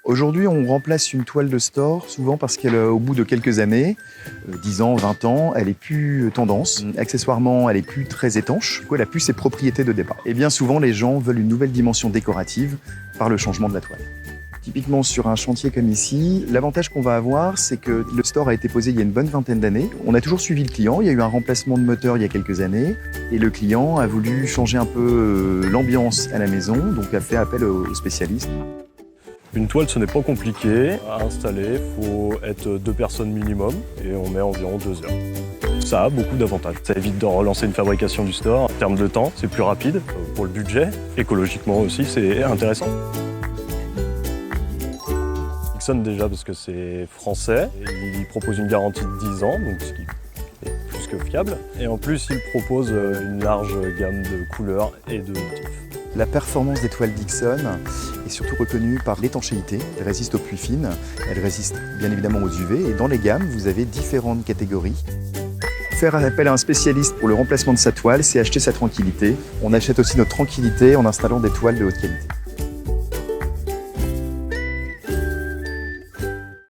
Aujourd'hui, on remplace une toile de store souvent parce qu'au bout de quelques années, 10 ans, 20 ans, elle est plus tendance. Accessoirement, elle est plus très étanche. Du coup, elle a plus ses propriétés de départ. Et bien souvent, les gens veulent une nouvelle dimension décorative par le changement de la toile. Typiquement sur un chantier comme ici, l'avantage qu'on va avoir, c'est que le store a été posé il y a une bonne vingtaine d'années. On a toujours suivi le client, il y a eu un remplacement de moteur il y a quelques années, et le client a voulu changer un peu l'ambiance à la maison, donc a fait appel aux spécialistes. Une toile, ce n'est pas compliqué à installer, il faut être 2 personnes minimum et on met environ 2 heures. Ça a beaucoup d'avantages. Ça évite de relancer une fabrication du store. En termes de temps, c'est plus rapide pour le budget. Écologiquement aussi, c'est intéressant. Dixon déjà parce que c'est français. Il propose une garantie de 10 ans, donc ce qui est plus que fiable. Et en plus, il propose une large gamme de couleurs et de motifs. La performance des toiles Dixon est surtout reconnue par l'étanchéité. Elle résiste aux pluies fines, elle résiste bien évidemment aux UV. Et dans les gammes, vous avez différentes catégories. Faire appel à un spécialiste pour le remplacement de sa toile, c'est acheter sa tranquillité. On achète aussi notre tranquillité en installant des toiles de haute qualité.